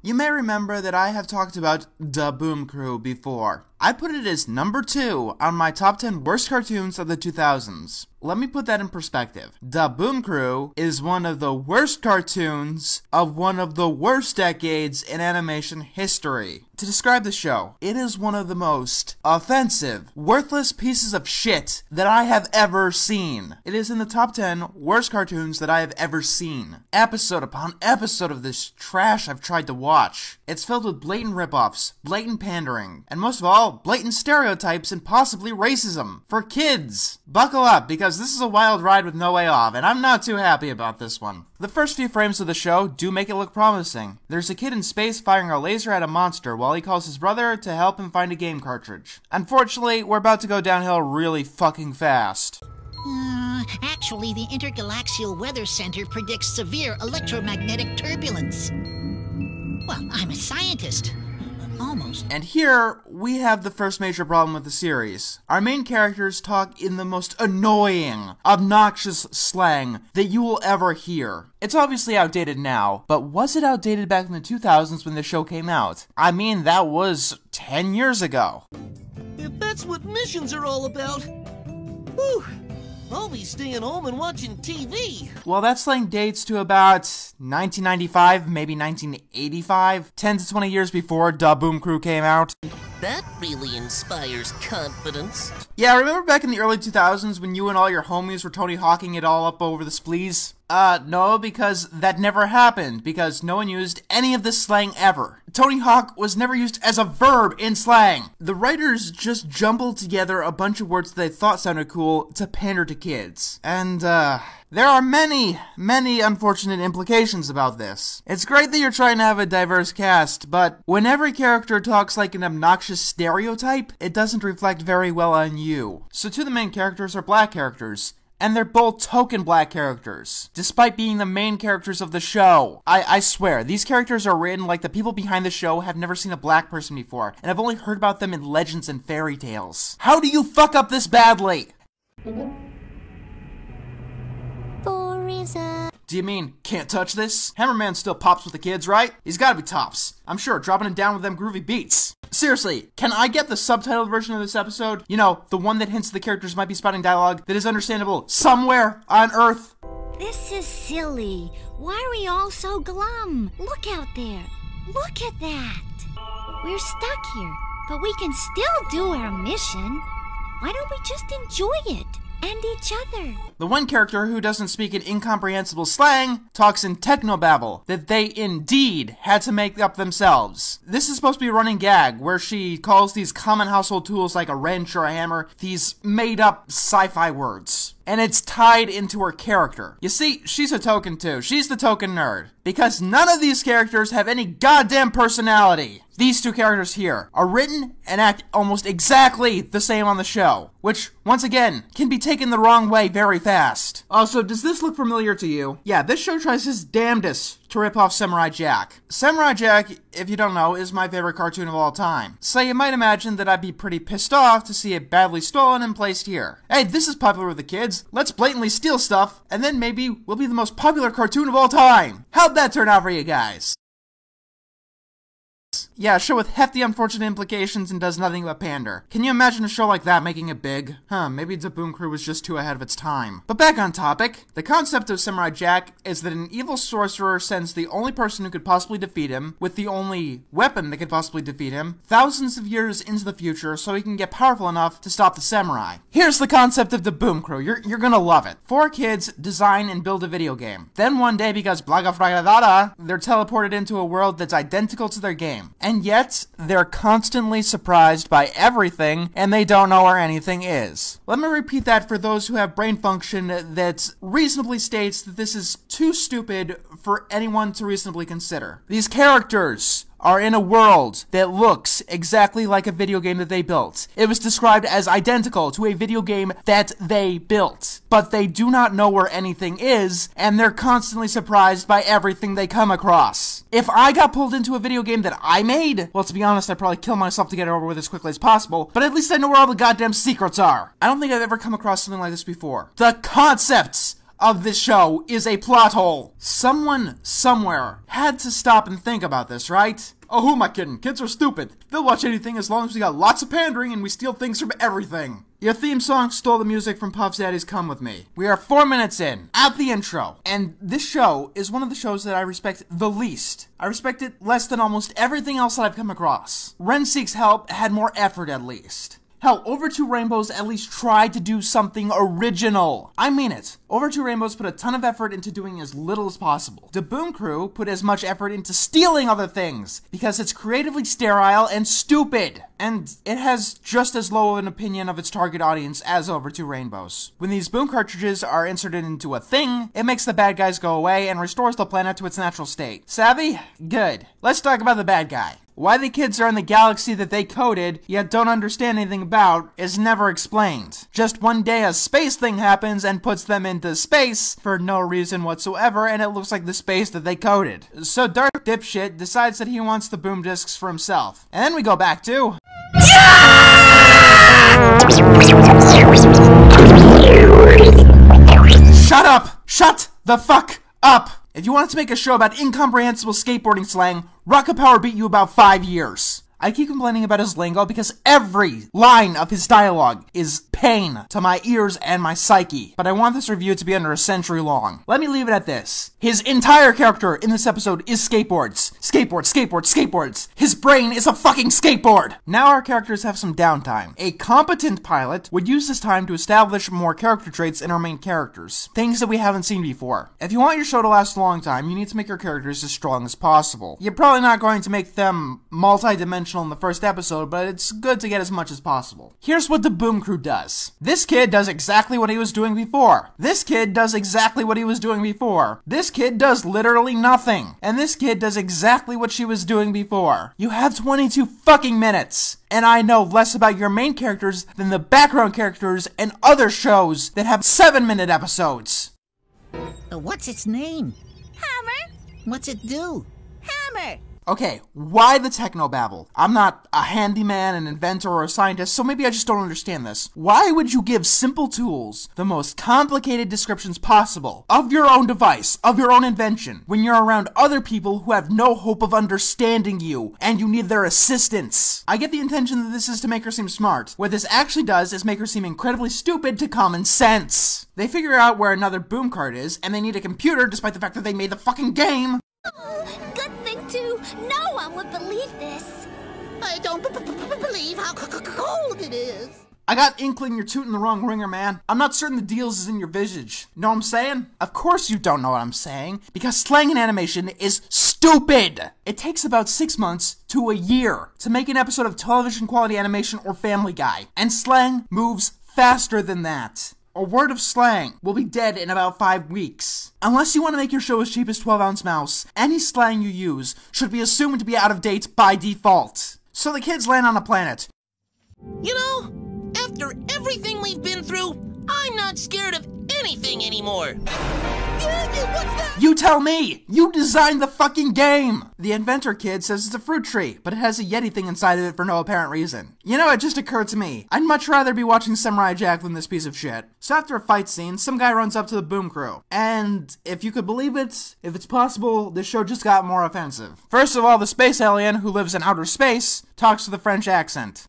You may remember that I have talked about Da Boom Crew before. I put it as number 2 on my top 10 worst cartoons of the 2000s. Let me put that in perspective. Da Boom Crew is one of the worst cartoons of one of the worst decades in animation history. To describe the show, it is one of the most offensive, worthless pieces of shit that I have ever seen. It is in the top 10 worst cartoons that I have ever seen. Episode upon episode of this trash I've tried to watch. It's filled with blatant ripoffs, blatant pandering, and most of all, blatant stereotypes and possibly racism. For kids! Buckle up, because this is a wild ride with no way off, and I'm not too happy about this one. The first few frames of the show do make it look promising. There's a kid in space firing a laser at a monster while he calls his brother to help him find a game cartridge. Unfortunately, we're about to go downhill really fucking fast. Actually, the Intergalaxial Weather Center predicts severe electromagnetic turbulence. Well, I'm a scientist. Almost. And here, we have the first major problem with the series. Our main characters talk in the most annoying, obnoxious slang that you will ever hear. It's obviously outdated now, but was it outdated back in the 2000s when the show came out? I mean, that was 10 years ago. If that's what missions are all about, whew, I'll be staying home and watching TV. Well, that slang dates to about 1995, maybe 1985, 10 to 20 years before Da Boom Crew came out. That really inspires confidence. Yeah, remember back in the early 2000s when you and all your homies were Tony Hawking it all up over the splees? No, because that never happened, because no one used any of this slang ever. Tony Hawk was never used as a verb in slang. The writers just jumbled together a bunch of words that they thought sounded cool to pander to kids. And, there are many, many unfortunate implications about this. It's great that you're trying to have a diverse cast, but when every character talks like an obnoxious stereotype, it doesn't reflect very well on you. So two of the main characters are black characters. And they're both token black characters, despite being the main characters of the show. I swear, these characters are written like the people behind the show have never seen a black person before, and have only heard about them in legends and fairy tales. How do you fuck up this badly? Do you mean, can't touch this? Hammerman still pops with the kids, right? He's gotta be tops. I'm sure, dropping it down with them groovy beats. Seriously, can I get the subtitled version of this episode? You know, the one that hints the characters might be spouting dialogue that is understandable somewhere on Earth? This is silly. Why are we all so glum? Look out there. Look at that. We're stuck here, but we can still do our mission. Why don't we just enjoy it? And each other. The one character who doesn't speak in incomprehensible slang talks in technobabble that they indeed had to make up themselves. This is supposed to be a running gag where she calls these common household tools like a wrench or a hammer these made up sci-fi words. And it's tied into her character. You see, she's a token too. She's the token nerd. Because none of these characters have any goddamn personality. These two characters here are written and act almost exactly the same on the show. Which, once again, can be taken the wrong way very fast. Also, does this look familiar to you? Yeah, this show tries his damnedest to rip off Samurai Jack. Samurai Jack, if you don't know, is my favorite cartoon of all time. So you might imagine that I'd be pretty pissed off to see it badly stolen and placed here. Hey, this is popular with the kids. Let's blatantly steal stuff, and then maybe we'll be the most popular cartoon of all time. How'd that turn out for you guys? Yeah, a show with hefty unfortunate implications and does nothing but pander. Can you imagine a show like that making it big? Maybe Da Boom Crew was just too ahead of its time. But back on topic, the concept of Samurai Jack is that an evil sorcerer sends the only person who could possibly defeat him, with the only weapon that could possibly defeat him, thousands of years into the future so he can get powerful enough to stop the samurai. Here's the concept of Da Boom Crew. You're gonna love it. 4 kids design and build a video game. Then one day, because blaga fragadada, they're teleported into a world that's identical to their game. And yet, they're constantly surprised by everything, and they don't know where anything is. Let me repeat that for those who have brain function that reasonably states that this is too stupid for anyone to reasonably consider. These characters are in a world that looks exactly like a video game that they built. It was described as identical to a video game that they built. But they do not know where anything is, and they're constantly surprised by everything they come across. If I got pulled into a video game that I made, well, to be honest, I'd probably kill myself to get it over with as quickly as possible, but at least I know where all the goddamn secrets are. I don't think I've ever come across something like this before. The concepts of this show is a plot hole. Someone, somewhere, had to stop and think about this, right? Oh, who am I kidding? Kids are stupid. They'll watch anything as long as we got lots of pandering and we steal things from everything. Your theme song stole the music from Puff Daddy's Come With Me. We are 4 minutes in, at the intro, and this show is one of the shows that I respect the least. I respect it less than almost everything else that I've come across. Ren Seeks Help had more effort at least. Hell, Over Two Rainbows at least tried to do something original. I mean it. Over Two Rainbows put a ton of effort into doing as little as possible. The Boom Crew put as much effort into stealing other things, because it's creatively sterile and stupid. And it has just as low of an opinion of its target audience as Over Two Rainbows. When these boom cartridges are inserted into a thing, it makes the bad guys go away and restores the planet to its natural state. Savvy? Good. Let's talk about the bad guy. Why the kids are in the galaxy that they coded, yet don't understand anything about, is never explained. Just one day a space thing happens and puts them into space for no reason whatsoever, and it looks like the space that they coded. So Dark Dipshit decides that he wants the boom discs for himself. And then we go back to... Shut up! Shut the fuck up! If you wanted to make a show about incomprehensible skateboarding slang, Rocket Power beat you about 5 years. I keep complaining about his lingo because every line of his dialogue is pain to my ears and my psyche. But I want this review to be under a century long. Let me leave it at this. His entire character in this episode is skateboards. Skateboards, skateboards, skateboards. His brain is a fucking skateboard. Now our characters have some downtime. A competent pilot would use this time to establish more character traits in our main characters. Things that we haven't seen before. If you want your show to last a long time, you need to make your characters as strong as possible. You're probably not going to make them multi-dimensional in the first episode, but it's good to get as much as possible. Here's what the Boom Crew does. This kid does exactly what he was doing before. This kid does exactly what he was doing before. This kid does literally nothing. And this kid does exactly what she was doing before. You have 22 fucking minutes. And I know less about your main characters than the background characters and other shows that have 7-minute episodes. What's its name? Hammer? What's it do? Hammer! Okay, why the technobabble? I'm not a handyman, an inventor, or a scientist, so maybe I just don't understand this. Why would you give simple tools the most complicated descriptions possible of your own device, of your own invention, when you're around other people who have no hope of understanding you, and you need their assistance? I get the intention that this is to make her seem smart. What this actually does is make her seem incredibly stupid to common sense. They figure out where another boom card is, and they need a computer despite the fact that they made the fucking game. Good thing, too. No one would believe this. I don't believe how cold it is. I got inkling you're tooting the wrong ringer, man. I'm not certain the deals is in your visage. Know what I'm saying? Of course you don't know what I'm saying, because slang in animation is stupid! It takes about 6 months to a year to make an episode of television quality animation or Family Guy, and slang moves faster than that. A word of slang will be dead in about 5 weeks. Unless you want to make your show as cheap as 12-ounce mouse, any slang you use should be assumed to be out of date by default. So the kids land on a planet. You know, after everything we've been through, I'm not scared of anything anymore. What's that? You tell me! You designed the fucking game! The inventor kid says it's a fruit tree, but it has a Yeti thing inside of it for no apparent reason. You know, it just occurred to me. I'd much rather be watching Samurai Jack than this piece of shit. So after a fight scene, some guy runs up to the Boom Crew. And if you could believe it, if it's possible, this show just got more offensive. First of all, the space alien, who lives in outer space, talks with a French accent.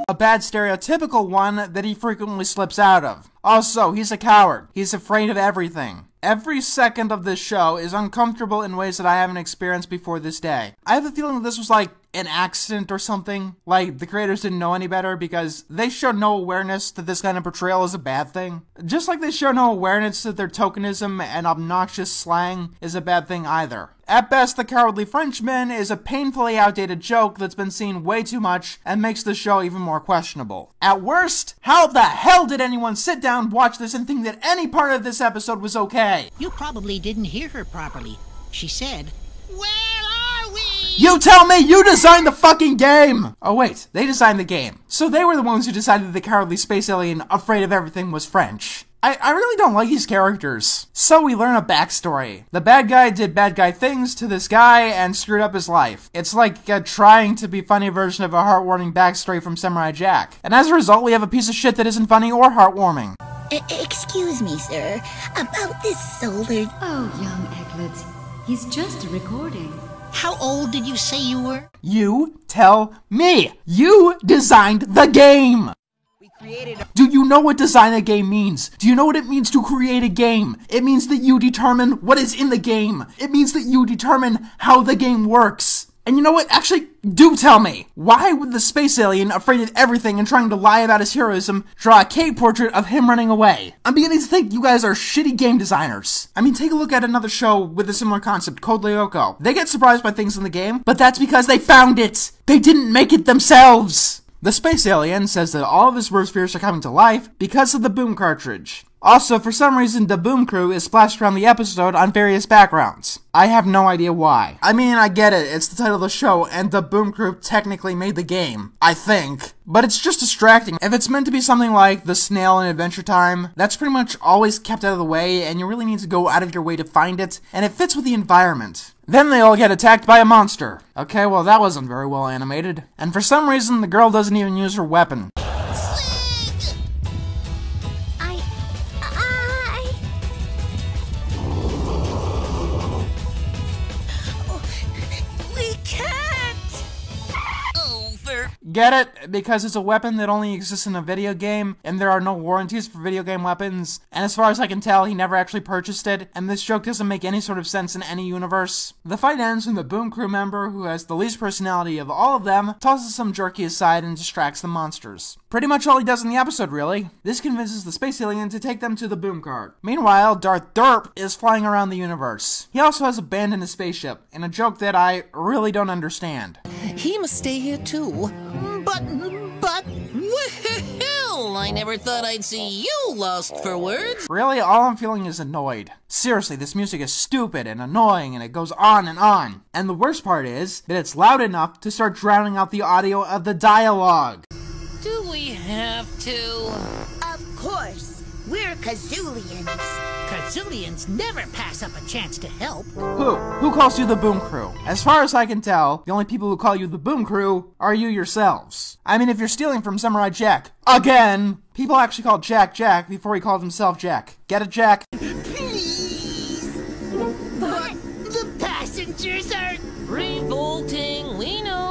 A bad stereotypical one that he frequently slips out of. Also, he's a coward. He's afraid of everything. Every second of this show is uncomfortable in ways that I haven't experienced before this day. I have a feeling that this was like an accident or something. Like, the creators didn't know any better because they showed no awareness that this kind of portrayal is a bad thing. Just like they show no awareness that their tokenism and obnoxious slang is a bad thing either. At best, the Cowardly Frenchman is a painfully outdated joke that's been seen way too much and makes the show even more questionable. At worst, how the hell did anyone sit down, watch this, and think that any part of this episode was okay? You probably didn't hear her properly. She said, "Where are we?" You tell me! You designed the fucking game! Oh wait, they designed the game. So they were the ones who decided the cowardly space alien afraid of everything was French. I really don't like these characters. So we learn a backstory. The bad guy did bad guy things to this guy and screwed up his life. It's like a trying to be funny version of a heartwarming backstory from Samurai Jack. And as a result, we have a piece of shit that isn't funny or heartwarming. Excuse me, sir, about this solar... Oh, young Eglets, he's just recording. How old did you say you were? You tell me. You designed the game. Do you know what design a game means? Do you know what it means to create a game? It means that you determine what is in the game. It means that you determine how the game works. And you know what? Actually, do tell me. Why would the space alien, afraid of everything and trying to lie about his heroism, draw a cave portrait of him running away? I'm beginning to think you guys are shitty game designers. I mean, take a look at another show with a similar concept, Code Lyoko. They get surprised by things in the game, but that's because they found it. They didn't make it themselves. The space alien says that all of his worst fears are coming to life because of the boom cartridge. Also, for some reason, the Boom Crew is splashed around the episode on various backgrounds. I have no idea why. I mean, I get it, it's the title of the show, and the Boom Crew technically made the game. I think. But it's just distracting. If it's meant to be something like The Snail in Adventure Time, that's pretty much always kept out of the way, and you really need to go out of your way to find it, and it fits with the environment. Then they all get attacked by a monster. Okay, well that wasn't very well animated. And for some reason, the girl doesn't even use her weapon. Get it? Because it's a weapon that only exists in a video game, and there are no warranties for video game weapons, and as far as I can tell, he never actually purchased it, and this joke doesn't make any sort of sense in any universe. The fight ends when the Boom Crew member, who has the least personality of all of them, tosses some jerky aside and distracts the monsters. Pretty much all he does in the episode, really. This convinces the space alien to take them to the boom cart. Meanwhile, Darth Derp is flying around the universe. He also has abandoned his spaceship, in a joke that I really don't understand. He must stay here too. But, well, I never thought I'd see you lost for words. Really, all I'm feeling is annoyed. Seriously, this music is stupid and annoying and it goes on and on. And the worst part is that it's loud enough to start drowning out the audio of the dialogue. Do we have to? Of course. We're Kazulians. Kazulians never pass up a chance to help. Who calls you the Boom Crew? As far as I can tell, the only people who call you the Boom Crew are you yourselves. I mean, if you're stealing from Samurai Jack, again, people actually called Jack Jack before he called himself Jack. Get it, Jack? Please. But the passengers are... Revolting, we know.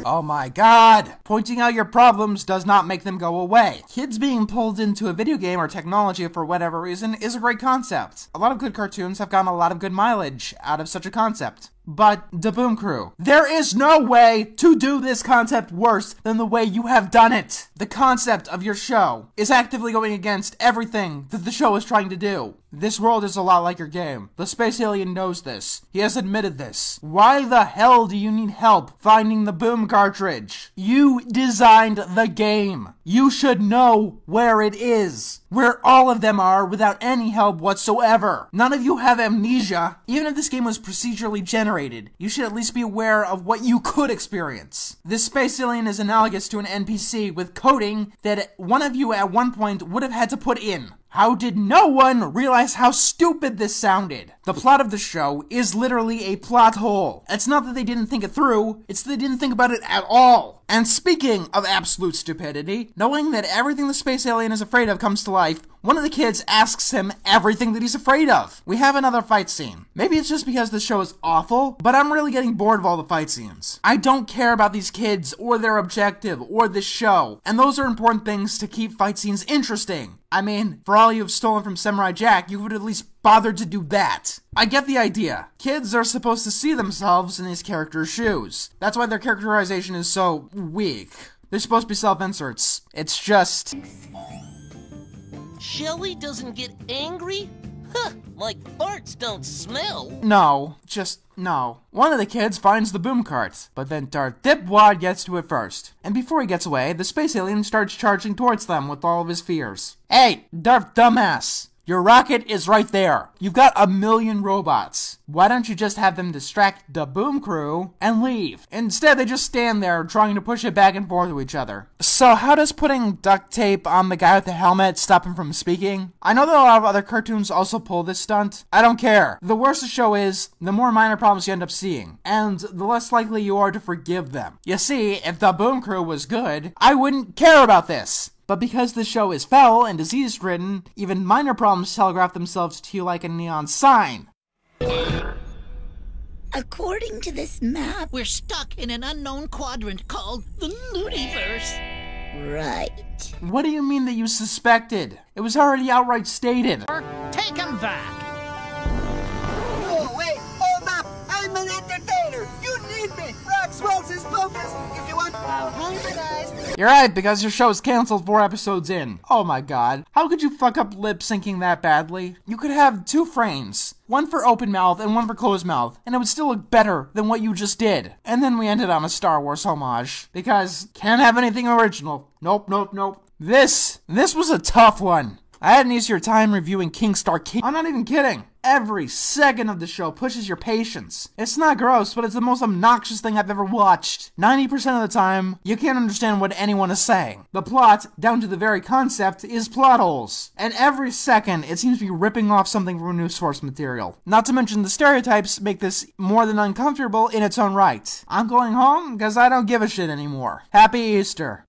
Oh my god! Pointing out your problems does not make them go away. Kids being pulled into a video game or technology for whatever reason is a great concept. A lot of good cartoons have gotten a lot of good mileage out of such a concept. But, the Boom Crew, there is no way to do this concept worse than the way you have done it. The concept of your show is actively going against everything that the show is trying to do. This world is a lot like your game. The space alien knows this. He has admitted this. Why the hell do you need help finding the boom cartridge? You designed the game. You should know where it is. Where all of them are without any help whatsoever. None of you have amnesia. Even if this game was procedurally generated, you should at least be aware of what you could experience. This space alien is analogous to an NPC with coding that one of you at one point would have had to put in. How did no one realize how stupid this sounded? The plot of the show is literally a plot hole. It's not that they didn't think it through, it's that they didn't think about it at all. And speaking of absolute stupidity, knowing that everything the space alien is afraid of comes to life, one of the kids asks him everything that he's afraid of. We have another fight scene. Maybe it's just because the show is awful, but I'm really getting bored of all the fight scenes. I don't care about these kids, or their objective, or this show, and those are important things to keep fight scenes interesting. I mean, for all you've stolen from Samurai Jack, you would at least bother to do that. I get the idea. Kids are supposed to see themselves in these characters' shoes. That's why their characterization is so weak. They're supposed to be self-inserts. It's just... Shelly doesn't get angry? Huh, like farts don't smell. No, just no. One of the kids finds the boom cart, but then Darth Dipwad gets to it first. And before he gets away, the space alien starts charging towards them with all of his fears. Hey, Darth Dumbass! Your rocket is right there. You've got 1,000,000 robots. Why don't you just have them distract the Boom Crew and leave? Instead, they just stand there trying to push it back and forth with each other. So how does putting duct tape on the guy with the helmet stop him from speaking? I know that a lot of other cartoons also pull this stunt. I don't care. The worse the show is, the more minor problems you end up seeing, and the less likely you are to forgive them. You see, if the Boom Crew was good, I wouldn't care about this. But because the show is foul and disease-ridden, even minor problems telegraph themselves to you like a neon sign. According to this map, We're stuck in an unknown quadrant called the Lootyverse. right. What do you mean that you suspected? It was already outright stated. Take him back. Oh, wait, hold up! I'm an entertainer! You need me! Rock swells his focus! If you want, I'll harmonize! You're right, because your show is canceled 4 episodes in. Oh my god. How could you fuck up lip syncing that badly? You could have 2 frames. One for open mouth and one for closed mouth, and it would still look better than what you just did. And then we ended on a Star Wars homage. Because can't have anything original. Nope. This was a tough one. I had an easier time reviewing King Star King. I'm not even kidding. Every second of the show pushes your patience. It's not gross, but it's the most obnoxious thing I've ever watched. 90% of the time, you can't understand what anyone is saying. The plot, down to the very concept, is plot holes. And every second, it seems to be ripping off something from a new source material. Not to mention the stereotypes make this more than uncomfortable in its own right. I'm going home because I don't give a shit anymore. Happy Easter.